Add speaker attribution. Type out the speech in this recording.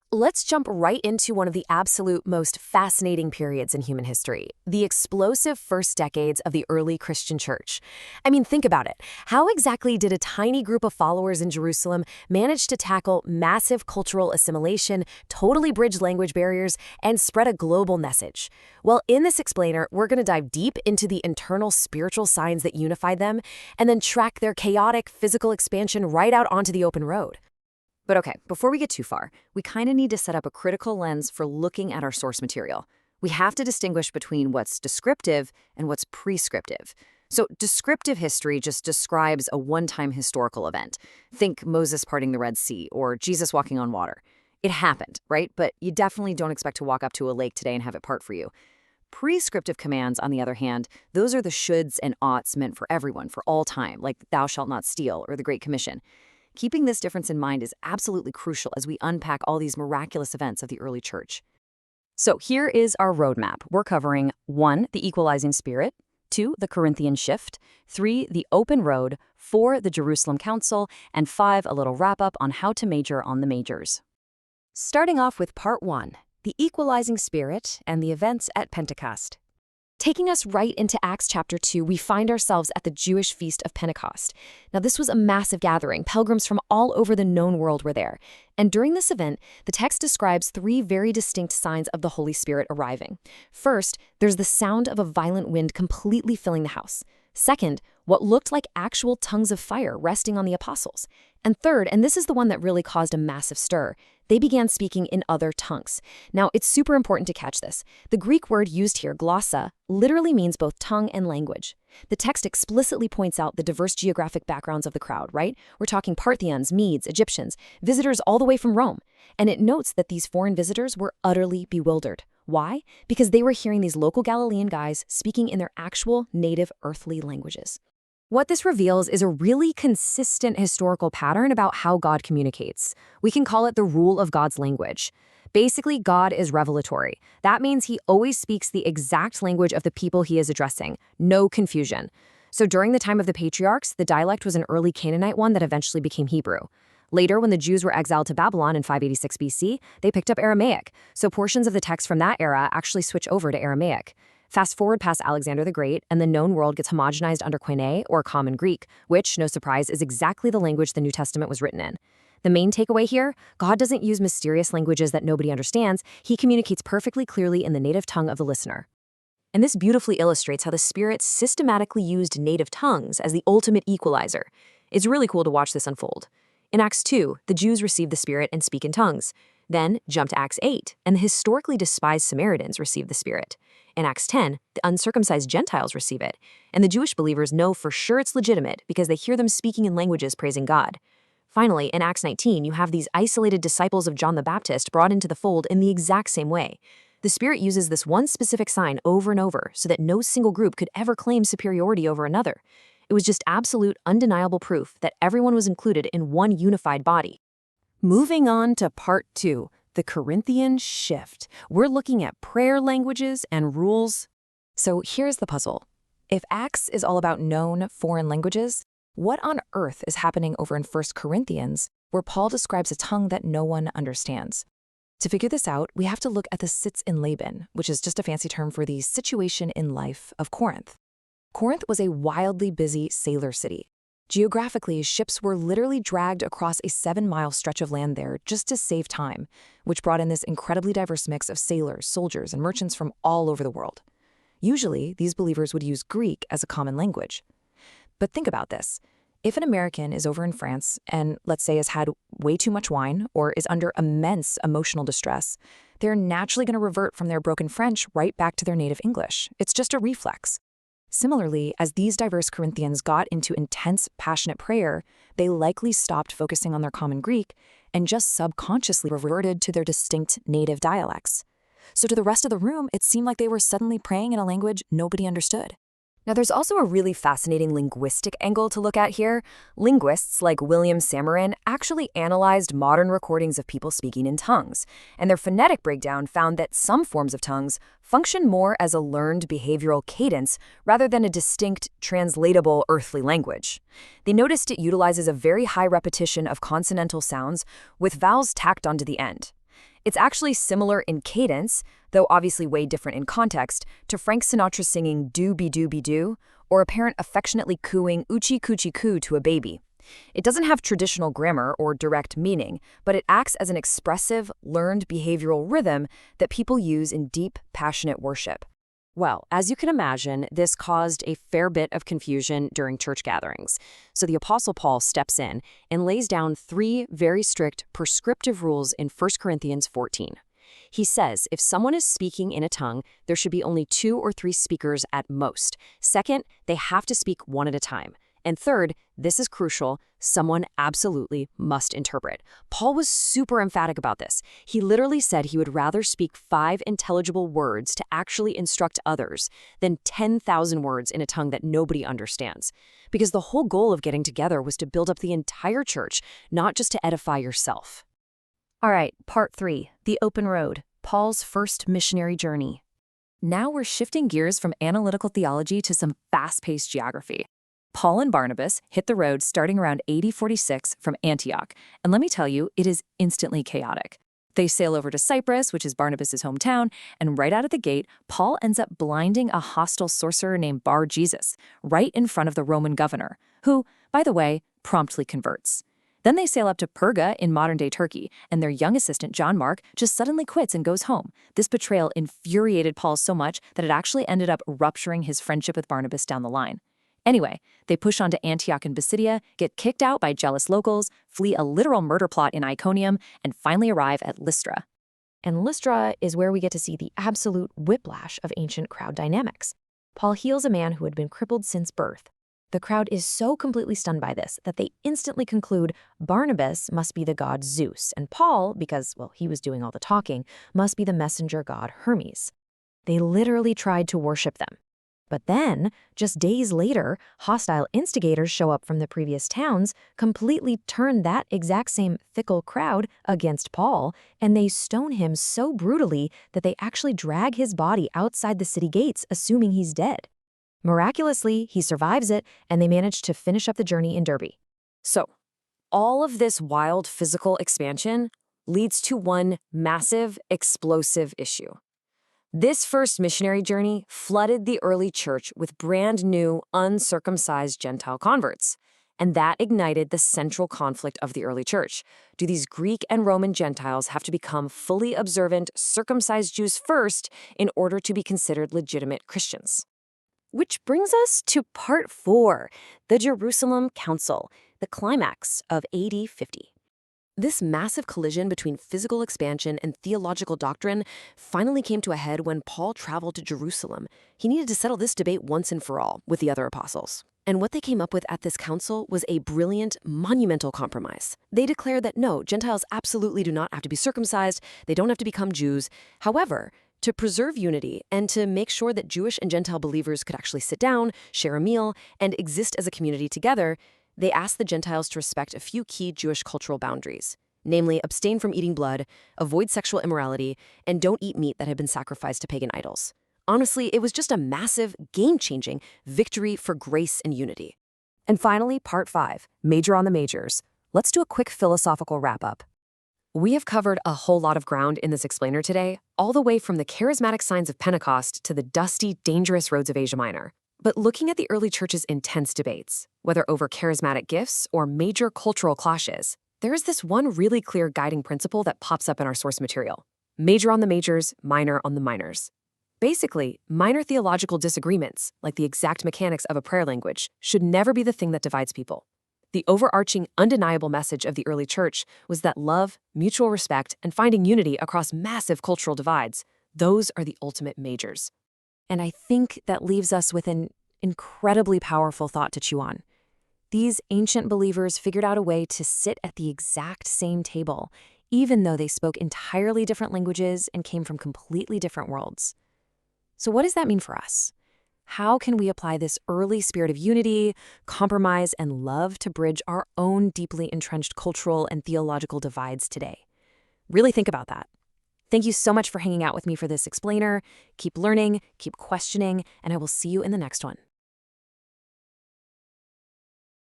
Speaker 1: Let's jump right into one of the absolute most fascinating periods in human history, the explosive first decades of the early Christian church. I mean, think about it. How exactly did a tiny group of followers in Jerusalem manage to tackle massive cultural assimilation, totally bridge language barriers, and spread a global message? Well, in this explainer, we're going to dive deep into the internal spiritual signs that unified them, and then track their chaotic physical expansion right out onto the open road. But okay, before we get too far, we kind of need to set up a critical lens for looking at our source material. We have to distinguish between what's descriptive and what's prescriptive. So descriptive history just describes a one-time historical event. Think Moses parting the Red Sea or Jesus walking on water. It happened, right? But you definitely don't expect to walk up to a lake today and have it part for you. Prescriptive commands, on the other hand, those are the shoulds and oughts meant for everyone, for all time, like thou shalt not steal or the Great Commission. Keeping this difference in mind is absolutely crucial as we unpack all these miraculous events of the early church. So here is our roadmap. We're covering 1, the equalizing spirit, 2, the Corinthian shift, 3, the open road, 4, the Jerusalem council, and 5, a little wrap-up on how to major on the majors. Starting off with part 1, the equalizing spirit and the events at Pentecost. Taking us right into Acts chapter 2, we find ourselves at the Jewish Feast of Pentecost. Now, this was a massive gathering. Pilgrims from all over the known world were there. And during this event, the text describes 3 very distinct signs of the Holy Spirit arriving. First, there's the sound of a violent wind completely filling the house. Second, what looked like actual tongues of fire resting on the apostles. And third, and this is the one that really caused a massive stir, they began speaking in other tongues. Now, it's super important to catch this. The Greek word used here, glossa, literally means both tongue and language. The text explicitly points out the diverse geographic backgrounds of the crowd, right? We're talking Parthians, Medes, Egyptians, visitors all the way from Rome. And it notes that these foreign visitors were utterly bewildered. Why? Because they were hearing these local Galilean guys speaking in their actual native earthly languages. What this reveals is a really consistent historical pattern about how God communicates. We can call it the rule of God's language. Basically, God is revelatory. That means he always speaks the exact language of the people he is addressing. No confusion. So during the time of the patriarchs, the dialect was an early Canaanite one that eventually became Hebrew. Later, when the Jews were exiled to Babylon in 586 BC, they picked up Aramaic. So portions of the text from that era actually switch over to Aramaic. Fast forward past Alexander the Great, and the known world gets homogenized under Koine, or Common Greek, which, no surprise, is exactly the language the New Testament was written in. The main takeaway here, God doesn't use mysterious languages that nobody understands. He communicates perfectly clearly in the native tongue of the listener. And this beautifully illustrates how the Spirit systematically used native tongues as the ultimate equalizer. It's really cool to watch this unfold. In Acts 2, the Jews receive the Spirit and speak in tongues. Then, jump to Acts 8, and the historically despised Samaritans receive the Spirit. In Acts 10, the uncircumcised Gentiles receive it, and the Jewish believers know for sure it's legitimate because they hear them speaking in languages praising God. Finally, in Acts 19, you have these isolated disciples of John the Baptist brought into the fold in the exact same way. The Spirit uses this one specific sign over and over so that no single group could ever claim superiority over another. It was just absolute, undeniable proof that everyone was included in one unified body. Moving on to part 2, the Corinthian shift. We're looking at prayer languages and rules. So here's the puzzle. If Acts is all about known foreign languages, what on earth is happening over in 1 Corinthians, where Paul describes a tongue that no one understands? To figure this out, we have to look at the sitz in Laban, which is just a fancy term for the situation in life of Corinth. Corinth was a wildly busy sailor city. Geographically, ships were literally dragged across a 7-mile stretch of land there just to save time, which brought in this incredibly diverse mix of sailors, soldiers, and merchants from all over the world. Usually, these believers would use Greek as a common language. But think about this. If an American is over in France and, let's say, has had way too much wine or is under immense emotional distress, they're naturally going to revert from their broken French right back to their native English. It's just a reflex. Similarly, as these diverse Corinthians got into intense, passionate prayer, they likely stopped focusing on their common Greek and just subconsciously reverted to their distinct native dialects. So to the rest of the room, it seemed like they were suddenly praying in a language nobody understood. Now, there's also a really fascinating linguistic angle to look at here. Linguists like William Samarin actually analyzed modern recordings of people speaking in tongues, and their phonetic breakdown found that some forms of tongues function more as a learned behavioral cadence rather than a distinct, translatable earthly language. They noticed it utilizes a very high repetition of consonantal sounds with vowels tacked onto the end. It's actually similar in cadence, though obviously way different in context, to Frank Sinatra singing "Do-be-do-be-do," or a parent affectionately cooing "Oochie coochie coo" to a baby. It doesn't have traditional grammar or direct meaning, but it acts as an expressive, learned behavioral rhythm that people use in deep, passionate worship. Well, as you can imagine, this caused a fair bit of confusion during church gatherings. So the Apostle Paul steps in and lays down 3 very strict prescriptive rules in 1 Corinthians 14. He says if someone is speaking in a tongue, there should be only 2 or 3 speakers at most. Second, they have to speak one at a time. And third, this is crucial, someone absolutely must interpret. Paul was super emphatic about this. He literally said he would rather speak 5 intelligible words to actually instruct others than 10,000 words in a tongue that nobody understands. Because the whole goal of getting together was to build up the entire church, not just to edify yourself. All right, part 3, the open road, Paul's first missionary journey. Now we're shifting gears from analytical theology to some fast-paced geography. Paul and Barnabas hit the road starting around AD 46 from Antioch, and let me tell you, it is instantly chaotic. They sail over to Cyprus, which is Barnabas' hometown, and right out of the gate, Paul ends up blinding a hostile sorcerer named Bar-Jesus, right in front of the Roman governor, who, by the way, promptly converts. Then they sail up to Perga in modern-day Turkey, and their young assistant, John Mark, just suddenly quits and goes home. This betrayal infuriated Paul so much that it actually ended up rupturing his friendship with Barnabas down the line. Anyway, they push on to Antioch in Pisidia, get kicked out by jealous locals, flee a literal murder plot in Iconium, and finally arrive at Lystra. And Lystra is where we get to see the absolute whiplash of ancient crowd dynamics. Paul heals a man who had been crippled since birth. The crowd is so completely stunned by this that they instantly conclude Barnabas must be the god Zeus, and Paul, because, well, he was doing all the talking, must be the messenger god Hermes. They literally tried to worship them. But then, just days later, hostile instigators show up from the previous towns, completely turn that exact same fickle crowd against Paul, and they stone him so brutally that they actually drag his body outside the city gates, assuming he's dead. Miraculously, he survives it, and they manage to finish up the journey in Derbe. So, all of this wild physical expansion leads to one massive, explosive issue. This first missionary journey flooded the early church with brand new, uncircumcised Gentile converts. And that ignited the central conflict of the early church. Do these Greek and Roman Gentiles have to become fully observant, circumcised Jews first in order to be considered legitimate Christians? Which brings us to part 4, the Jerusalem Council, the climax of AD 50. This massive collision between physical expansion and theological doctrine finally came to a head when Paul traveled to Jerusalem. He needed to settle this debate once and for all with the other apostles. And what they came up with at this council was a brilliant, monumental compromise. They declared that no, Gentiles absolutely do not have to be circumcised, they don't have to become Jews. However, to preserve unity and to make sure that Jewish and Gentile believers could actually sit down, share a meal, and exist as a community together, they asked the Gentiles to respect a few key Jewish cultural boundaries, namely abstain from eating blood, avoid sexual immorality, and don't eat meat that had been sacrificed to pagan idols. Honestly, it was just a massive, game-changing victory for grace and unity. And finally, part 5, Major on the Majors. Let's do a quick philosophical wrap-up. We have covered a whole lot of ground in this explainer today, all the way from the charismatic signs of Pentecost to the dusty, dangerous roads of Asia Minor. But looking at the early church's intense debates, whether over charismatic gifts or major cultural clashes, there is this one really clear guiding principle that pops up in our source material. Major on the majors, minor on the minors. Basically, minor theological disagreements, like the exact mechanics of a prayer language, should never be the thing that divides people. The overarching, undeniable message of the early church was that love, mutual respect, and finding unity across massive cultural divides, those are the ultimate majors. And I think that leaves us with an incredibly powerful thought to chew on. These ancient believers figured out a way to sit at the exact same table, even though they spoke entirely different languages and came from completely different worlds. So what does that mean for us? How can we apply this early spirit of unity, compromise, and love to bridge our own deeply entrenched cultural and theological divides today? Really think about that. Thank you so much for hanging out with me for this explainer. Keep learning, keep questioning, and I will see you in the next one.